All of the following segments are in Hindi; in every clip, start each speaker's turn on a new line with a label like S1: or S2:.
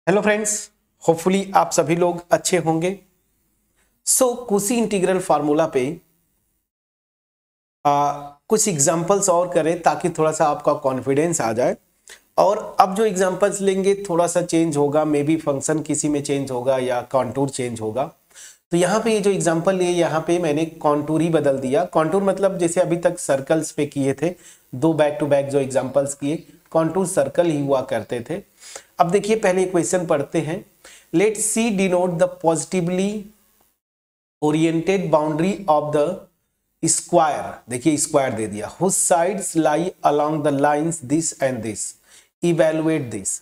S1: हेलो फ्रेंड्स, होपफुली आप सभी लोग अच्छे होंगे। कुशी इंटीग्रल फार्मूला पे कुछ एग्जांपल्स और करें ताकि थोड़ा सा आपका कॉन्फिडेंस आ जाए। और अब जो एग्जांपल्स लेंगे थोड़ा सा चेंज होगा, मे बी फंक्शन किसी में चेंज होगा या कॉन्टूर चेंज होगा। तो यहाँ पे ये जो एग्जांपल लिए यहाँ पे मैंने कॉन्टूर ही बदल दिया। कॉन्टूर मतलब जैसे अभी तक सर्कल्स पे किए थे, दो बैक टू बैक जो एग्जांपल्स किए, कॉन्टूर सर्कल ही हुआ करते थे। अब देखिए पहले क्वेश्चन पढ़ते हैं। Let C denote the positively oriented boundary of the square. देखिए स्क्वायर दे दिया, whose sides lie along the lines this and this, evaluate this.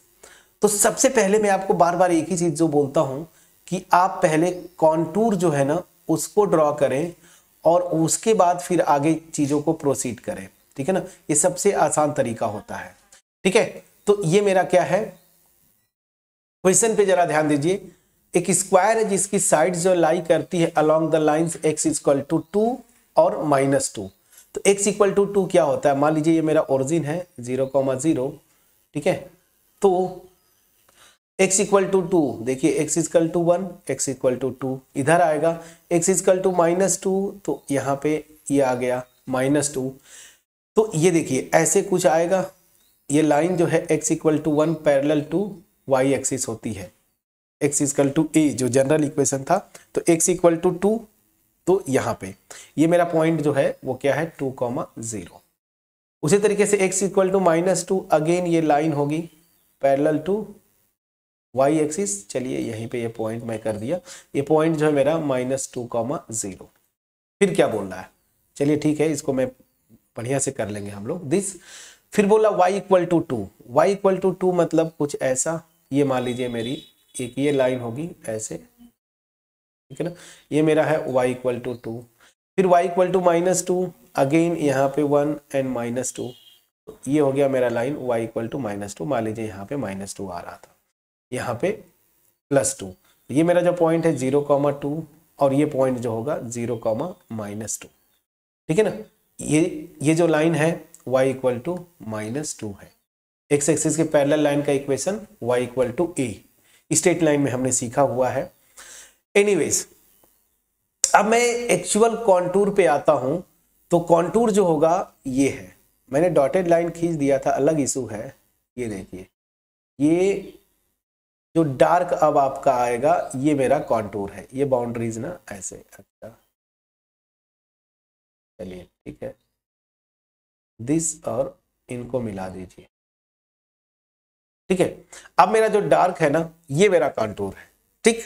S1: तो सबसे पहले मैं आपको बार बार एक ही चीज जो बोलता हूं कि आप पहले कॉन्टूर जो है ना उसको ड्रॉ करें और उसके बाद फिर आगे चीजों को प्रोसीड करें। ठीक है ना, ये सबसे आसान तरीका होता है। ठीक है, तो ये मेरा क्या है, क्वेश्चन पे जरा ध्यान दीजिए। एक स्क्वायर है जिसकी साइड जो लाई करती है along the lines x equal to 2 और -2। तो x इक्वल टू 2 क्या होता है, मान लीजिए ये मेरा ओरिजिन है 0,0। ठीक है, तो x इक्वल टू 2, देखिए x equal to 1, x equal to 2 इधर आएगा, x इक्वल टू -2 तो यहाँ पे ये आ गया -2। तो ये देखिए ऐसे कुछ आएगा। ये लाइन जो है x equal to 1 parallel to y axis होती है, x इक्वल टू a जो जनरल इक्वेशन था, तो x इक्वल टू 2। तो यहाँ पे ये मेरा पॉइंट जो है वो क्या है 2,0। उसी तरीके से x इक्वल टू -2, अगेन ये लाइन होगी पैरेलल टू y एक्सिस। चलिए यहीं पे ये पॉइंट मैं कर दिया, ये पॉइंट जो है मेरा -2,0। फिर क्या बोल रहा है, चलिए ठीक है इसको मैं बढ़िया से कर लेंगे हम लोग दिस। फिर बोला y equal to 2, y equal to 2 मतलब कुछ ऐसा, ये मान लीजिए मेरी एक ये लाइन होगी ऐसे, ठीक है ना, ये मेरा है y इक्वल टू 2। फिर y इक्वल टू -2, अगेन यहाँ पे 1 एंड -2, तो ये हो गया मेरा लाइन y इक्वल टू -2। मान लीजिए यहाँ पे -2 आ रहा था, यहाँ पे +2। ये मेरा जो पॉइंट है 0,2 और ये पॉइंट जो होगा 0,-2। ठीक है ना, ये जो लाइन है y इक्वल टू -2 है। एक्स एक्सिस के पैरेलल लाइन का equation y equal to a, straight line में हमने सीखा हुआ है। एनीवेज, अब मैं एक्चुअल कॉन्टूर पे आता हूं। तो कॉन्टूर जो होगा ये है, मैंने डॉटेड लाइन खींच दिया था, अलग इशू है। ये देखिए ये जो डार्क अब आपका आएगा ये मेरा कॉन्टूर है, ये बाउंड्रीज ना ऐसे। अच्छा चलिए ठीक है, दिस और इनको मिला दीजिए। ठीक है, अब मेरा जो डार्क है ना ये मेरा कॉन्टूर है। ठीक,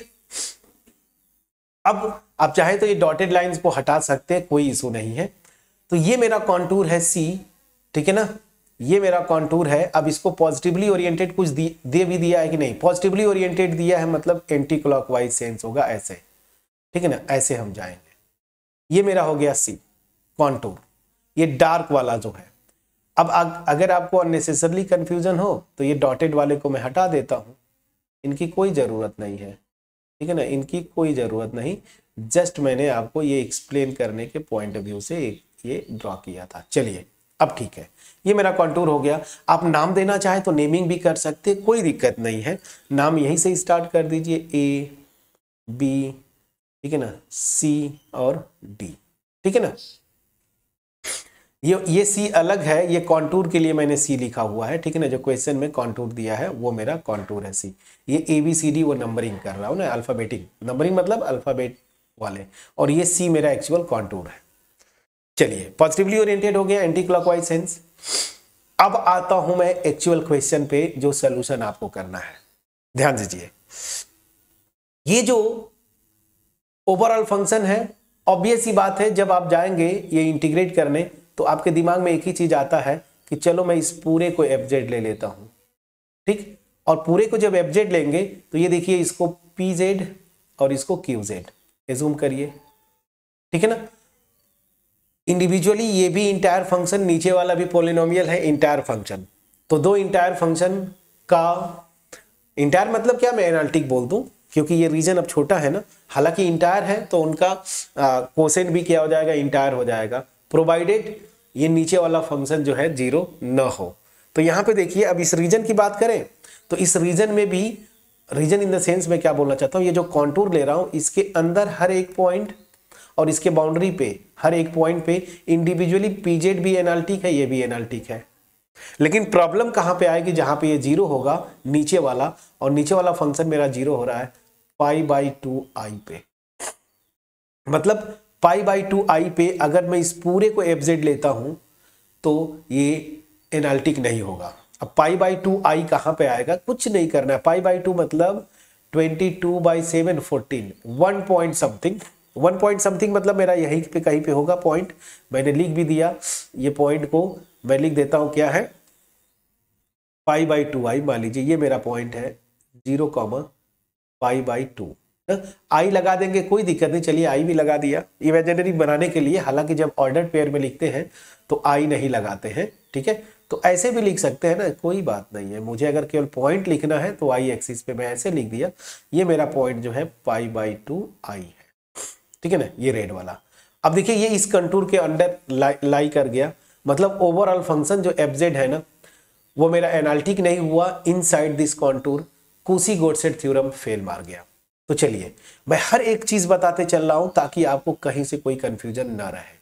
S1: अब आप चाहे तो ये डॉटेड लाइंस को हटा सकते हैं, कोई इशू नहीं है। तो ये मेरा कॉन्टूर है C, ठीक है ना, ये मेरा कॉन्टूर है। अब इसको पॉजिटिवली ओरिएंटेड कुछ दे भी दिया है कि नहीं, पॉजिटिवली ओरिएंटेड दिया है मतलब एंटी क्लॉकवाइज सेंस होगा ऐसे। ठीक है ना, ऐसे हम जाएंगे। ये मेरा हो गया C कॉन्टूर, ये डार्क वाला जो है। अब अगर आपको अननेसेसरली कंफ्यूजन हो तो ये डॉटेड वाले को मैं हटा देता हूं, इनकी कोई जरूरत नहीं है। ठीक है ना, इनकी कोई जरूरत नहीं, जस्ट मैंने आपको ये एक्सप्लेन करने के पॉइंट ऑफ व्यू से ये ड्रॉ किया था। चलिए अब ठीक है, ये मेरा कॉन्टूर हो गया। आप नाम देना चाहे तो नेमिंग भी कर सकते, कोई दिक्कत नहीं है। नाम यहीं से स्टार्ट कर दीजिए, A, B, ठीक है ना, C और D। ठीक है ना, ये C अलग है, ये कॉन्टूर के लिए मैंने C लिखा हुआ है। ठीक है ना, जो क्वेश्चन में कॉन्टूर दिया है वो मेरा कॉन्टूर है C। ये ABCD वो नंबरिंग कर रहा हूं ना, अल्फाबेटिक नंबरिंग मतलब अल्फाबेट वाले, और ये C मेरा एक्चुअल कॉन्टूर है। चलिए पॉजिटिवली ओरिएंटेड हो गया, एंटी क्लॉकवाइज सेंस। अब आता हूं मैं एक्चुअल क्वेश्चन पे जो सोल्यूशन आपको करना है। ध्यान दीजिए, ये जो ओवरऑल फंक्शन है, ऑब्वियस सी बात है जब आप जाएंगे ये इंटीग्रेट करने तो आपके दिमाग में एक ही चीज आता है कि चलो मैं इस पूरे को FZ ले लेता हूं। ठीक, और पूरे को जब FZ लेंगे तो ये देखिए इसको PZ और इसको QZ एज्यूम करिए। ठीक है ना, इंडिविजुअली ये भी इंटायर फंक्शन, नीचे वाला भी पॉलिनोमियल है, इंटायर फंक्शन। तो दो इंटायर फंक्शन का, इंटायर मतलब क्या, मैं एनालिटिक बोल दूं क्योंकि ये रीजन अब छोटा है ना। हालांकि इंटायर है तो उनका कोसेंट भी क्या हो जाएगा, इंटायर हो जाएगा, प्रोवाइडेड ये नीचे वाला फंक्शन जो है 0 न हो। तो यहाँ पे देखिए अब इस रीजन की बात करें तो इस रीजन में भी रीजन इन द सेंस मैं क्या बोलना चाहता हूँ, ये जो कॉन्टूर ले रहा हूँ इसके अंदर हर एक पॉइंट और इसके बाउंड्री पे हर एक पॉइंट पे इंडिविजुअली पीजेड भी एनालिटिक है, ये भी एनालिटिक है। लेकिन प्रॉब्लम कहाँ पे आएगी, जहां पे ये जीरो होगा नीचे वाला, और नीचे वाला फंक्शन मेरा जीरो हो रहा है π/2i पे। मतलब π/2i पे अगर मैं इस पूरे को fz लेता हूं तो ये एनालिटिक नहीं होगा। अब π/2i कहां पे आएगा, कुछ नहीं करना है। π/2 मतलब 22/7 14, 1 पॉइंट समथिंग, 1 पॉइंट समथिंग मतलब मेरा यही पे कहीं पे होगा पॉइंट। मैंने लिख भी दिया, ये पॉइंट को मैं लिख देता हूं, क्या है π/2i। मान लीजिए ये मेरा पॉइंट है 0, π/2। आई लगा देंगे, कोई दिक्कत नहीं, चलिए आई भी लगा दिया इमेजिनरी बनाने के लिए। हालांकि जब ऑर्डर्ड पेयर में लिखते हैं तो आई नहीं लगाते हैं, ठीक है। तो ऐसे भी लिख सकते हैं ना, कोई बात नहीं है। मुझे अगर केवल पॉइंट लिखना है तो आई एक्सिस पे मैं ऐसे लिख दिया, ये मेरा पॉइंट जो है π/2i है, ठीक है ना, ये रेड वाला। अब देखिए ये इस कंटूर के अंडर लाई कर गया, मतलब ओवरऑल फंक्शन जो fz है ना वो मेरा एनालिटिक नहीं हुआ inside this contour. Cauchy Goursat theorem fail मार गया। तो चलिए मैं हर एक चीज बताते चल रहा हूं ताकि आपको कहीं से कोई कंफ्यूजन ना रहे।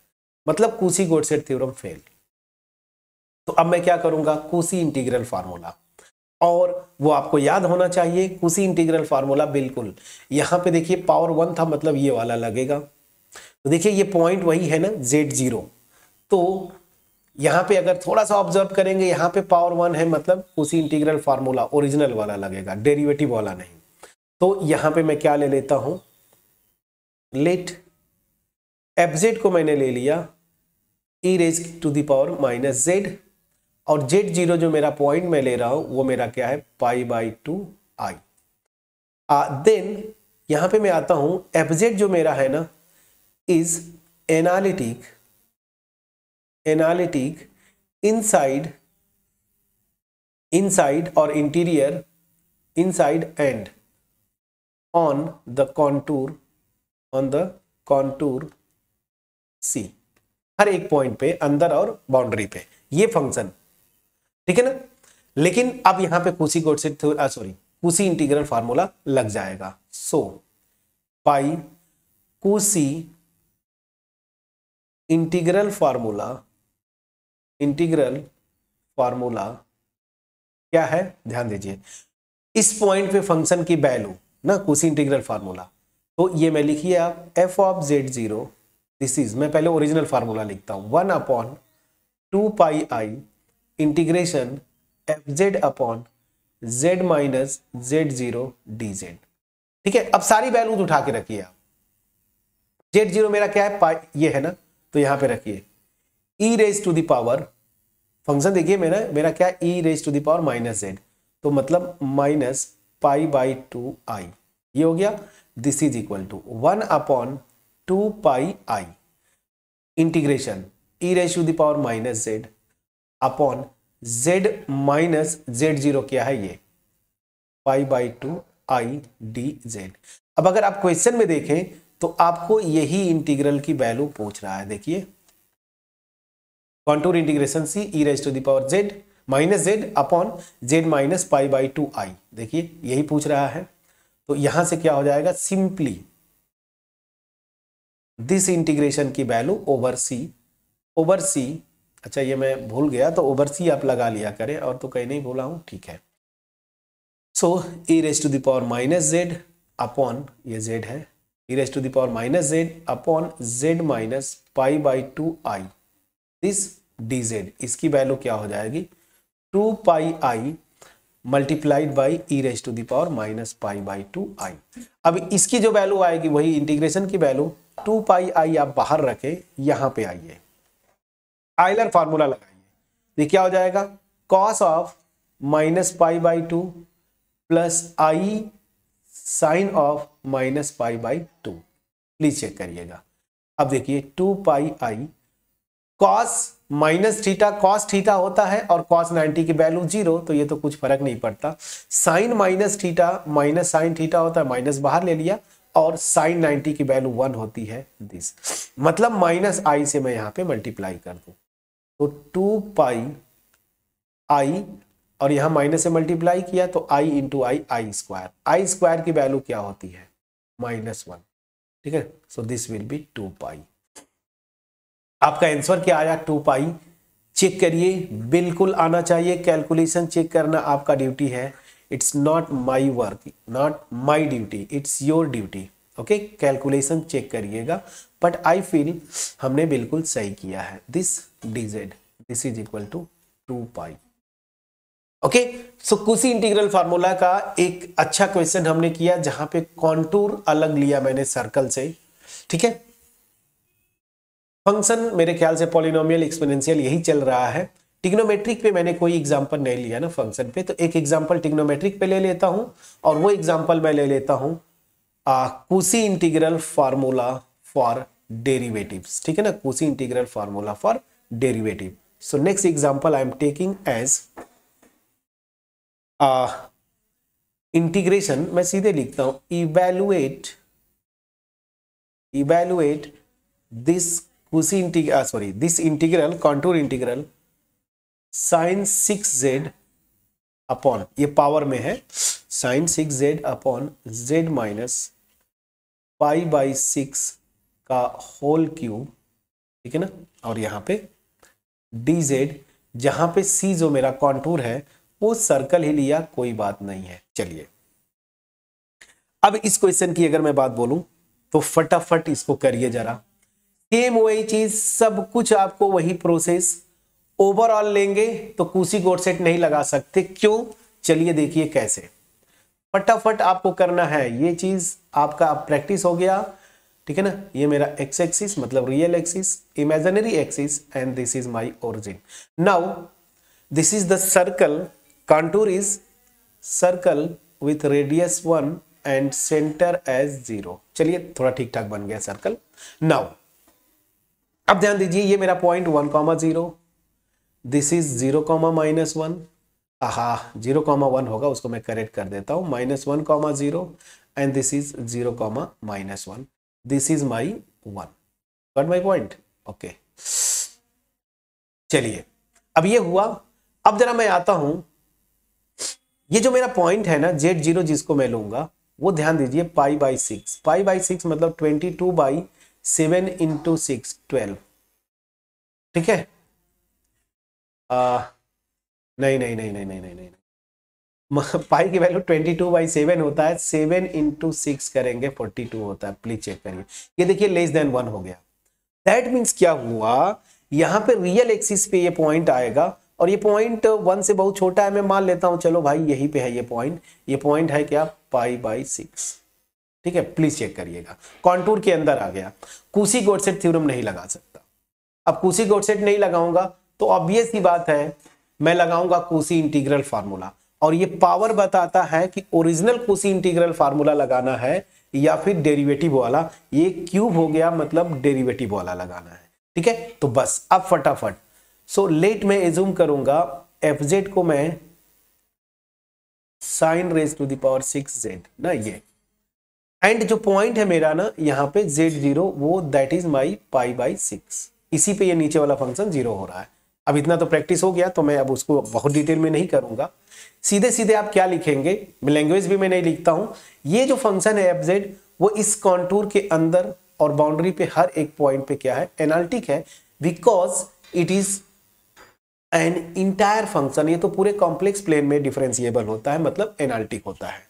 S1: मतलब कुसी-गोडसेट थ्योरम फेल। तो अब मैं क्या करूंगा, कुसी इंटीग्रल फार्मूला, और वो आपको याद होना चाहिए। कुसी इंटीग्रल फार्मूला बिल्कुल यहां पे देखिए पावर 1 था, मतलब ये वाला लगेगा। तो देखिए ये पॉइंट वही है ना z0, तो यहां पे अगर थोड़ा सा ऑब्जर्व करेंगे यहाँ पे पावर 1 है, मतलब कुसी इंटीग्रल फार्मूला ओरिजिनल वाला लगेगा, डेरिवेटिव वाला नहीं। तो यहां पे मैं क्या ले लेता हूं, लेट fz को मैंने ले लिया e⁻⁻z, और z0 जो मेरा पॉइंट मैं ले रहा हूं वो मेरा क्या है π/2i। देन यहां पे मैं आता हूं, fz जो मेरा है ना इज एनालिटिक इनसाइड और interior, inside and on the contour C, हर एक पॉइंट पे, अंदर और बाउंड्री पे, ये फंक्शन, ठीक है ना। लेकिन अब यहां पे कुसी इंटीग्रल फार्मूला लग जाएगा। सो पाई कुसी इंटीग्रल फार्मूला क्या है, ध्यान दीजिए। इस पॉइंट पे फंक्शन की वैल्यू ना, कुसी इंटीग्रल फार्मूला, तो ये मैं लिखिए आप f(z0), दिस इज, मैं पहले ओरिजिनल फार्मूला लिखता हूं, 1/2πi integration fz/z z0 dz, ठीक है। अब सारी वैल्यूज उठा के रखिए आप। z0 मेरा क्या है, पाई, ये है ना, तो यहां पे रखिए e⁻⁻, फंक्शन देखिए मेरा क्या है e⁻⁻z, तो मतलब -π/2i, ये हो गया। This is equal to 1/2πi integration e⁻⁻z upon z-z0 क्या है, ये π/2i dz। अब अगर आप क्वेश्चन में देखें तो आपको यही इंटीग्रल की वैल्यू पूछ रहा है। देखिए contour integration C e⁻z upon z π/2i, देखिए यही पूछ रहा है। तो यहां से क्या हो जाएगा, सिंपली दिस इंटीग्रेशन की वैल्यू ओवर C, अच्छा ये मैं भूल गया, तो ओवर C आप लगा लिया करें, और तो कहीं नहीं भूला हूं, ठीक है। सो e⁻⁻z अपॉन, ये z है, e⁻⁻z upon z π/2i this dz, इसकी वैल्यू क्या हो जाएगी 2πi मल्टीप्लाइड बाई e⁻⁻π/2i। अब इसकी जो वैल्यू आएगी वही इंटीग्रेशन की वैल्यू 2πi आप बाहर रखे, यहां पे आइए, आयलर फार्मूला लगाइए, ये क्या हो जाएगा cos of -π/2 plus i sine of -π/2। Please check करिएगा। अब देखिए 2πi cos -θ cos थीटा होता है और cos 90 की वैल्यू 0, तो ये तो कुछ फर्क नहीं पड़ता। साइन -θ माइनस साइन थीटा होता है, माइनस बाहर ले लिया, और साइन 90 की वैल्यू 1 होती है दिस, मतलब -i से मैं यहां पे मल्टीप्लाई कर दूं, तो 2πi और यहाँ माइनस से मल्टीप्लाई किया तो आई इंटू आई स्क्वायर की वैल्यू क्या होती है -1, ठीक है। सो दिस विल बी 2 पाई। आपका आंसर क्या आया 2 पाई। चेक करिए, बिल्कुल आना चाहिए, कैलकुलेशन चेक करना आपका ड्यूटी है। It's not my work, not my duty, it's your duty. Okay, calculation check करिएगा, बट आई फील हमने बिल्कुल सही किया है। This dz this is equal to 2 pi. Okay, so Cauchy integral formula का एक अच्छा क्वेश्चन हमने किया जहां पे कॉन्टूर अलग लिया मैंने सर्कल से, ठीक है। फंक्शन मेरे ख्याल से पॉलिनोमियल एक्सपोनेंशियल यही चल रहा है। टिग्नोमेट्रिक पे मैंने कोई एग्जांपल नहीं लिया ना फंक्शन पे, तो एक एग्जांपल टिग्नोमेट्रिक पे ले लेता हूं, और वो एग्जांपल मैं ले लेता हूं कुशी इंटीग्रल फार्मूला फॉर डेरिवेटिव्स, ठीक है ना, Cauchy integral formula for derivative. So next example I am taking as integration, मैं सीधे लिखता हूं evaluate this Cauchy integral this integral contour integral sin 6z upon, ये पावर में है, sin 6z upon z minus pi by 6 का होल क्यूब, ठीक है ना, और यहां पे dz, जहां पे c जो मेरा कॉन्टूर है वो सर्कल ही लिया, कोई बात नहीं है। चलिए अब इस क्वेश्चन की अगर मैं बात बोलूं तो फटाफट इसको करिए जरा, सेम वही चीज, सब कुछ आपको वही प्रोसेस, ओवरऑल लेंगे तो कुशी गॉडसेट नहीं लगा सकते, क्यों, चलिए देखिए कैसे। फटाफट आपको करना है ये चीज, आपका प्रैक्टिस हो गया, ठीक है ना। ये मेरा एक्स एक्सिस मतलब real axis, imaginary axis, and this is my origin. Now this is the circle, contour is circle with radius 1 and center as 0। चलिए थोड़ा ठीक ठाक बन गया सर्कल। नाउ अब ध्यान दीजिए, ये मेरा पॉइंट 1,0, दिस इज 0,-1, आहा 0,1 होगा, उसको मैं करेक्ट कर देता हूं, -1,0 and this is 0,-1, this is my 1, got my point. Okay, चलिए अब ये हुआ। अब जरा मैं आता हूं, ये जो मेरा पॉइंट है ना Z0 जिसको मैं लूंगा, वो ध्यान दीजिए π/6, π/6 मतलब 22/7 × 6 12, ठीक है। नहीं नहीं नहीं नहीं नहीं नहीं नहीं, पाई की वैल्यू 22/7 होता है, 7 × 6 करेंगे 42 होता है। प्लीज चेक करिए, ये देखिए <1 हो गया। दैट मीन्स क्या हुआ, यहां पे रियल एक्सिस पे ये पॉइंट आएगा, और ये पॉइंट 1 से बहुत छोटा है, मैं मान लेता हूं चलो भाई यहीं पे है ये पॉइंट है क्या π/6, ठीक है। प्लीज चेक करिएगा, कॉन्टूर के अंदर आ गया, कुशी गॉडसेट थ्योरम नहीं लगा सकता। अब कुशी गॉडसेट नहीं लगाऊंगा तो ऑब्वियस ही बात है मैं लगाऊंगा कुशी इंटीग्रल फार्मूला, और ये पावर बताता है कि ओरिजिनल कुशी इंटीग्रल फार्मूला लगाना है या फिर डेरिवेटिव वाला। ये क्यूब हो गया मतलब डेरिवेटिव वाला लगाना है, ठीक है। तो बस अब फटाफट, सो लेट मैं एज्यूम करूंगा fz को मैं sin⁻⁶z ना, ये एंड जो पॉइंट है मेरा ना यहाँ पे z0, वो दैट इज माई π/6, इसी पे ये नीचे वाला फंक्शन 0 हो रहा है। अब इतना तो प्रैक्टिस हो गया, तो मैं अब उसको बहुत डिटेल में नहीं करूंगा, सीधे सीधे आप क्या लिखेंगे, लैंग्वेज भी मैं नहीं लिखता हूं, ये जो फंक्शन है fz वो इस कॉन्टूर के अंदर और बाउंड्री पे हर एक पॉइंट पे क्या है, एनालिटिक है, because it is an entire function. ये तो पूरे कॉम्प्लेक्स प्लेन में डिफरेंशिएबल होता है, मतलब एनालिटिक होता है,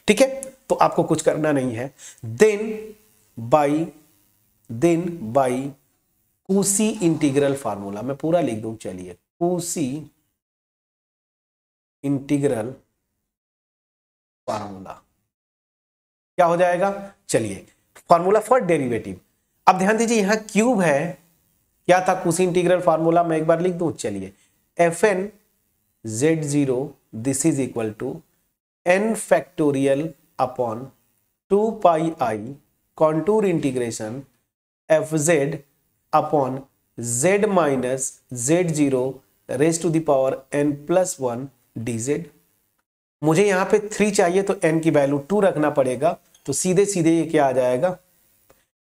S1: ठीक है। तो आपको कुछ करना नहीं है। देन बाई कुशी इंटीग्रल फार्मूला, मैं पूरा लिख दूं, चलिए कुशी इंटीग्रल फार्मूला क्या हो जाएगा, चलिए फार्मूला फॉर डेरिवेटिव। अब ध्यान दीजिए यहां क्यूब है, क्या था कुशी इंटीग्रल फार्मूला, मैं एक बार लिख दूं, चलिए fn z0 this is equal to n factorial upon 2 pi i contour integration fz upon z minus z0 raise to the power n+1 dz। मुझे यहां पे 3 चाहिए तो n की वैल्यू 2 रखना पड़ेगा, तो सीधे सीधे ये क्या आ जाएगा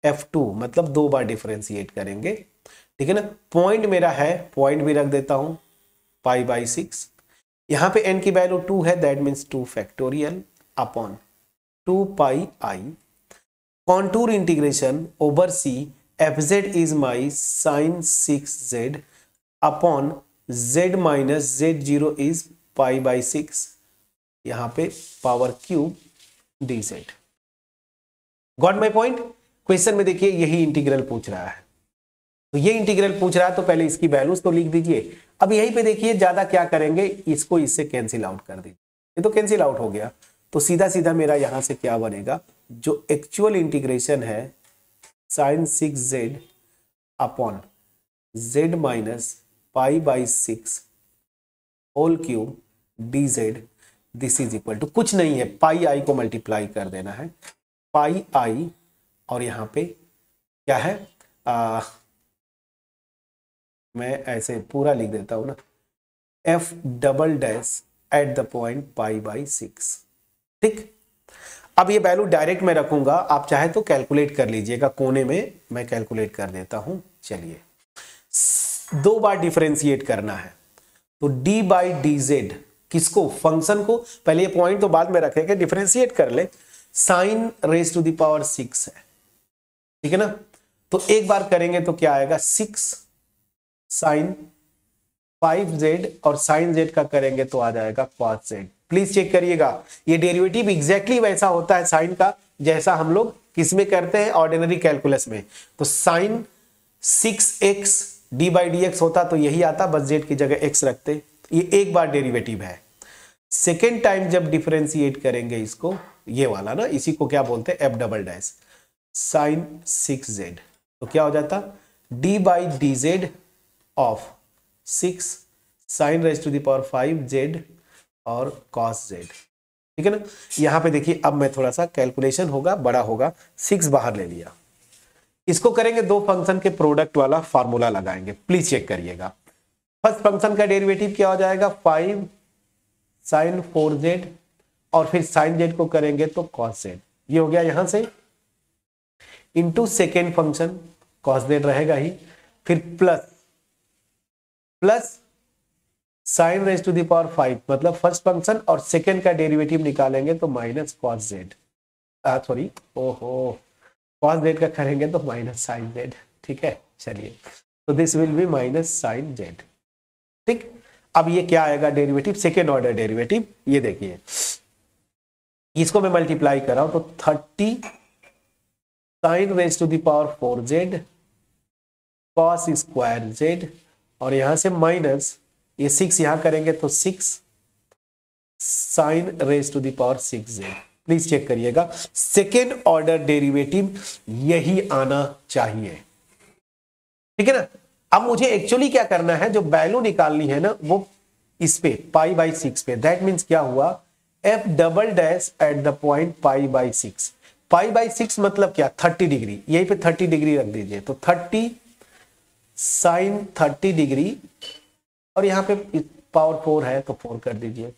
S1: f2, मतलब 2 बार डिफरेंशिएट करेंगे, ठीक है ना। पॉइंट मेरा है, पॉइंट भी रख देता हूं π/6, यहाँ पे n की वैल्यू 2 है, that means 2 factorial upon 2 pi i contour integration over C f z is my sine 6z upon z minus z0 is pi by 6, यहाँ पे power cube d z. Got my point. Question में देखिए यही इंटीग्रल पूछ रहा है, तो ये इंटीग्रल पूछ रहा है तो पहले इसकी वैल्यूज तो लिख दीजिए। अब यहीं पे देखिए ज्यादा क्या करेंगे, इसको इससे कैंसिल आउट कर दीजिए, ये तो कैंसिल आउट हो गया, तो सीधा सीधा मेरा यहां से क्या बनेगा, जो एक्चुअल इंटीग्रेशन है sine 6z upon z minus pi by 6 whole cube d z, this is equal to कुछ नहीं है, पाई आई को मल्टीप्लाई कर देना है, पाई आई और यहां पे क्या है, मैं ऐसे पूरा लिख देता हूं ना, F double dash at the point pi by 6। ठीक, अब ये वैल्यू डायरेक्ट मैं रखूंगा, आप चाहे तो कैलकुलेट कर लीजिएगा, कोने में मैं कैलकुलेट कर देता हूं। चलिए 2 बार डिफरेंशिएट करना है, तो d बाई डी जेड किसको, फंक्शन को, पहले ये पॉइंट तो बाद में रखेंगे, डिफरेंशिएट कर ले, sine raise to the power 6 है, ठीक है ना, तो एक बार करेंगे तो क्या आएगा 6 साइन 5z और साइन z का करेंगे तो आ जाएगा cos z। प्लीज चेक करिएगा, ये डेरिवेटिव एग्जैक्टली वैसा होता है साइन का जैसा हम लोग किसमें करते हैं, ऑर्डिनरी कैलकुलस में। तो sine 6x d by d x होता तो यही आता, बस z की जगह x रखते। ये एक बार डेरिवेटिव है। सेकेंड टाइम जब डिफरेंशिएट करेंगे इसको, ये वाला ना, इसी को क्या बोलते हैं, F double dash sign 6z, तो क्या हो जाता, d by d z of 6 sine raise to the power 5z और cos z, ठीक है ना। यहां पे देखिए अब मैं थोड़ा सा कैलकुलेशन होगा, बड़ा होगा, 6 बाहर ले लिया, इसको करेंगे दो फंक्शन के प्रोडक्ट वाला फार्मूला लगाएंगे, प्लीज चेक करिएगा। फर्स्ट फंक्शन का डेरिवेटिव क्या हो जाएगा, 5 साइन 4z और फिर साइन z को करेंगे तो cos z, ये हो गया यहां से, into second function cos z रहेगा ही, फिर plus sine raise to the power 5, मतलब फर्स्ट फंक्शन और सेकेंड का डेरिवेटिव निकालेंगे तो माइनस cos z, सॉरी ओहो cos z का करेंगे तो माइनस साइन z, ठीक है। चलिए तो this will be minus sine z, ठीक। अब ये क्या आएगा डेरिवेटिव, सेकेंड ऑर्डर डेरिवेटिव, ये देखिए इसको मैं मल्टीप्लाई कर रहा हूं तो 30 sine raise to the power 4z cos square z और यहां से माइनस ये 6 यहां करेंगे तो 6 sine raise to the power 6z। Please check करिएगा, सेकेंड ऑर्डर डेरिवेटिव यही आना चाहिए, ठीक है ना। अब मुझे एक्चुअली क्या करना है, जो वैल्यू निकालनी है ना वो इस पे पाई बाई 6 पे, दैट मीन्स क्या हुआ, F double dash at the point pi by 6, pi by 6 मतलब क्या, 30 डिग्री, यहीं पे 30 डिग्री रख दीजिए, तो 30 साइन 30 डिग्री और यहाँ पे पावर 4 है तो 4 कर दीजिए,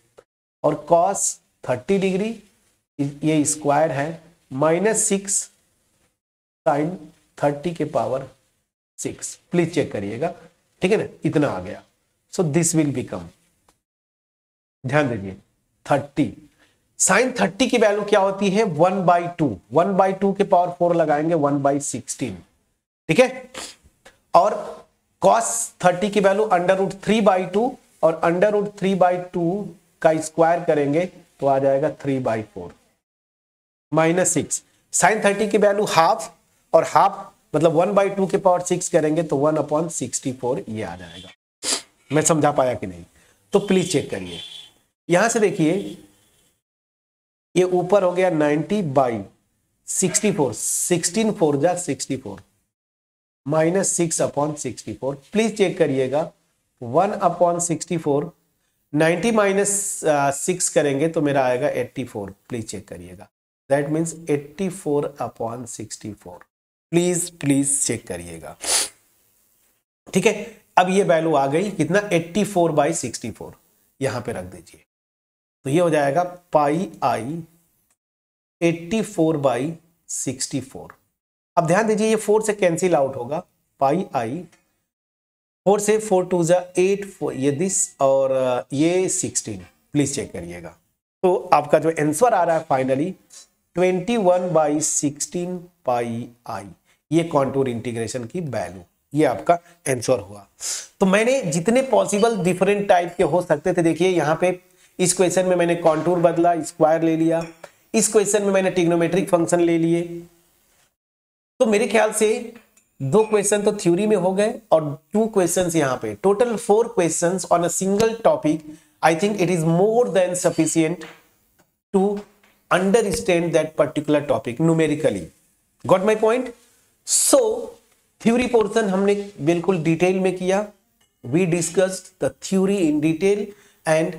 S1: और कॉस 30 डिग्री, ये स्क्वायर है, माइनस 6 साइन 30 के पावर 6। प्लीज चेक करिएगा, ठीक है ना, इतना आ गया। सो दिस विल बिकम, ध्यान दीजिए 30 साइन 30 की वैल्यू क्या होती है, 1/2, 1/2 के पावर 4 लगाएंगे 1/16, ठीक है। और cos 30 की वैल्यू √3/2 और √3/2 का स्क्वायर करेंगे तो आ जाएगा 3/4 माइनस 6। साइन 30 की वैल्यू हाफ और हाफ मतलब 1/2 के पावर 6 करेंगे तो 1/64 ये आ जाएगा। मैं समझा पाया कि नहीं, तो प्लीज चेक करिए। यहां से देखिए ये ऊपर हो गया 90/64, 16 4 जा 64 माइनस 6/64। प्लीज चेक करिएगा 1/64, 90 माइनस 6 करेंगे तो मेरा आएगा 84। प्लीज चेक करिएगा, दैट मीन्स 84/64। प्लीज चेक करिएगा, ठीक है। अब ये वैल्यू आ गई कितना, 84/64, यहां पे रख दीजिए, तो ये हो जाएगा पाई आई 84/64। अब ध्यान दीजिए ये 4 से कैंसिल आउट होगा, पाई आई 4 से 4 2 जा 8 ये दिस और ये 16, प्लीज चेक करिएगा। तो आपका जो आंसर आ रहा है फाइनली 21/16 पाई आई, ये कॉन्टूर इंटीग्रेशन की वैल्यू, ये आपका आंसर हुआ। तो मैंने जितने पॉसिबल डिफरेंट टाइप के हो सकते थे, देखिए यहाँ पे इस क्वेश्चन में मैंने कॉन्टूर बदला, स्क्वायर ले लिया, इस क्वेश्चन में मैंने ट्रिग्नोमेट्रिक फंक्शन ले लिए। तो मेरे ख्याल से 2 क्वेश्चन तो थ्योरी में हो गए और 2 क्वेश्चंस यहाँ पे, total 4 questions on a single topic. I think it is more than sufficient to understand that particular topic numerically. Got my point? So theory portion हमने बिल्कुल डिटेल में किया, we discussed the theory in detail and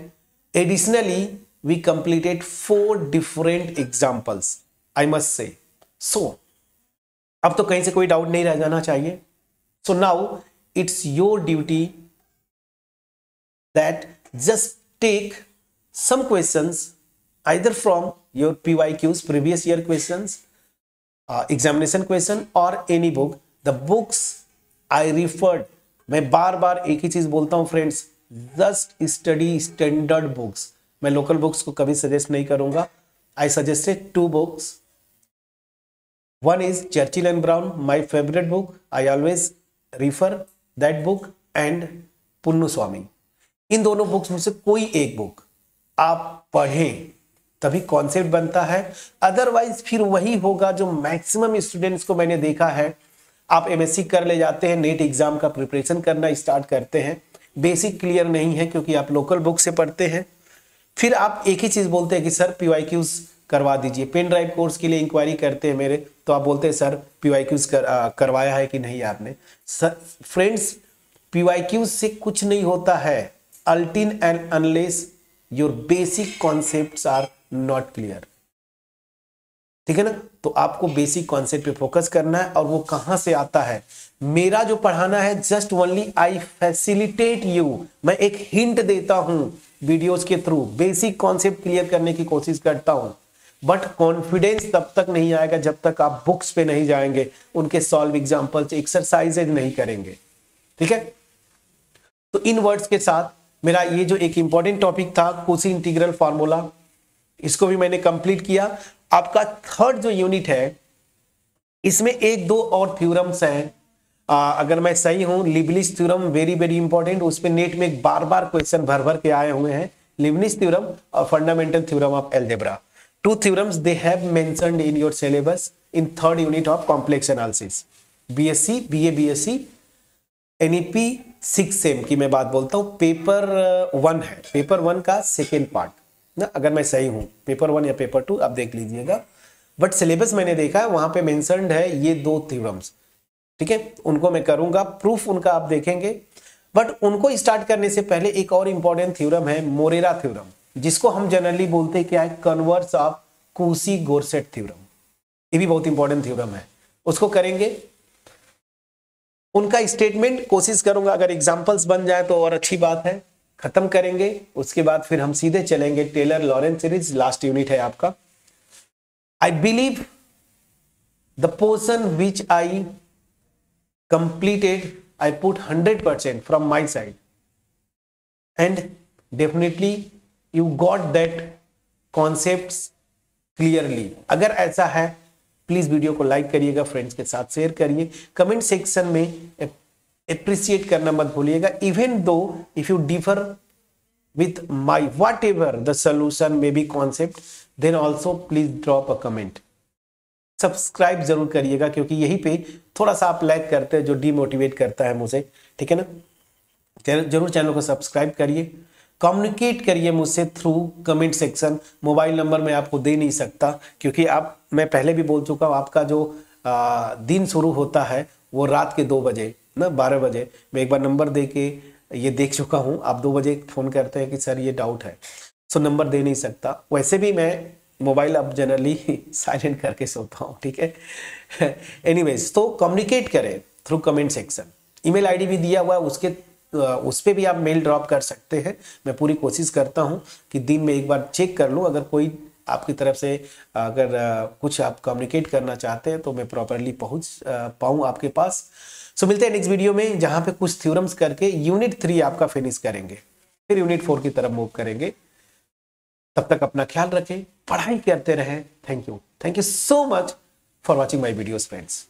S1: additionally we completed 4 different examples, I must say. So अब तो कहीं से कोई डाउट नहीं रह जाना चाहिए। So now it's your duty that just take some questions either from your PYQs, previous year questions, examination question or any book, the books I referred, मैं बार बार एक ही चीज बोलता हूं friends, just study standard books. मैं लोकल बुक्स को कभी सजेस्ट नहीं करूंगा। I suggested 2 books, one is Churchill and Brown, my favorite book, I always refer that book, and पुन्नु स्वामी। इन दोनों बुक्स में से कोई एक बुक आप पढ़ें तभी कॉन्सेप्ट बनता है, अदरवाइज फिर वही होगा जो मैक्सिमम स्टूडेंट्स को मैंने देखा है। आप एमएससी कर ले जाते हैं, नेट एग्जाम का प्रिपरेशन करना स्टार्ट करते हैं, बेसिक क्लियर नहीं है क्योंकि आप लोकल बुक से पढ़ते हैं, फिर आप एक ही चीज बोलते हैं कि सर पीवाईक्यूज करवा दीजिए। पेन ड्राइव कोर्स के लिए इंक्वायरी करते हैं मेरे, तो आप बोलते हैं सर पीवाईक्यूज करवाया है कि नहीं आपने। फ्रेंड्स, पीवाईक्यूज से कुछ नहीं होता है अल्टिन and unless your basic concepts are not clear. ठीक है ना? तो आपको बेसिक कॉन्सेप्ट पे फोकस करना है, और वो कहां से आता है? मेरा जो पढ़ाना है just only I facilitate you, मैं एक हिंट देता हूं वीडियोस के थ्रू, बेसिक कॉन्सेप्ट क्लियर करने की कोशिश करता हूं, बट कॉन्फिडेंस तब तक नहीं आएगा जब तक आप बुक्स पे नहीं जाएंगे, उनके सॉल्व एग्जांपल्स एक्सरसाइजेज नहीं करेंगे। ठीक है? तो इन वर्ड्स के साथ मेरा ये जो एक इंपॉर्टेंट टॉपिक था कोशी इंटीग्रल फार्मूला, इसको भी मैंने कंप्लीट किया। आपका थर्ड जो यूनिट है इसमें 1-2 और थ्योरम्स हैं, अगर मैं सही हूं Leibniz theorem very very important, उस पे नेट में बार बार क्वेश्चन भर भर के आए हुए हैं। लिबनिज थ्योरम और fundamental theorem of algebra, 2 theorems they have mentioned in your syllabus in 3rd unit of complex analysis, BSc BA BSc NEP 6 same की मैं बात बोलता हूँ। पेपर 1 है, पेपर 1 का सेकेंड पार्ट ना, अगर मैं सही हूँ पेपर 1 या पेपर 2 आप देख लीजिएगा, बट सिलेबस मैंने देखा है वहां पे मेंशन्ड है ये 2 थ्योरम्स। ठीक है? उनको मैं करूंगा प्रूफ, उनका आप देखेंगे, बट उनको स्टार्ट करने से पहले एक और इंपॉर्टेंट थ्योरम है मोरेरा थ्योरम, जिसको हम जनरली बोलते हैं क्या है, कन्वर्स ऑफ कूसी गोरसेट थ्योरम। ये भी बहुत इंपॉर्टेंट थ्योरम है, उसको करेंगे। उनका स्टेटमेंट कोशिश करूंगा अगर एग्जांपल्स बन जाए तो और अच्छी बात है, खत्म करेंगे। उसके बाद फिर हम सीधे चलेंगे Taylor Laurent series, last unit है आपका। I believe the portion which I completed I put 100% from my side and definitely you got that concepts clearly। अगर ऐसा है प्लीज वीडियो को लाइक करिएगा, फ्रेंड्स के साथ शेयर करिए, कमेंट सेक्शन में अप्रिशिएट करना मत भूलिएगा। Even though if you differ with my whatever the solution may be concept, then also please drop a comment. Subscribe जरूर करिएगा क्योंकि यही पे थोड़ा सा आप लाइक करते हैं जो डीमोटिवेट करता है मुझे। ठीक है ना? जरूर चैनल को सब्सक्राइब करिए, कम्युनिकेट करिए मुझसे through comment section. Mobile number मैं आपको दे नहीं सकता क्योंकि मैं पहले भी बोल चुका हूँ, आपका जो दिन शुरू होता है वो रात के 2 बजे ना 12 बजे। मैं एक बार नंबर दे के ये देख चुका हूँ, आप 2 बजे फ़ोन करते हैं कि सर ये डाउट है, सो नंबर दे नहीं सकता। वैसे भी मैं मोबाइल अब जनरली साइलेंट करके सोता हूँ। ठीक है? एनीवेज, तो कम्युनिकेट करें through comment section. Email ID भी दिया हुआ है, उस पर भी आप मेल ड्रॉप कर सकते हैं। मैं पूरी कोशिश करता हूं कि दिन में एक बार चेक कर लूं, अगर कोई आपकी तरफ से अगर कुछ आप कम्युनिकेट करना चाहते हैं तो मैं प्रॉपरली पहुंच पाऊं आपके पास। सो मिलते हैं नेक्स्ट वीडियो में, जहां पे कुछ थ्योरम्स करके यूनिट 3 आपका फिनिश करेंगे, फिर यूनिट 4 की तरफ मूव करेंगे। तब तक अपना ख्याल रखें, पढ़ाई करते रहें। Thank you so much for watching my videos friends.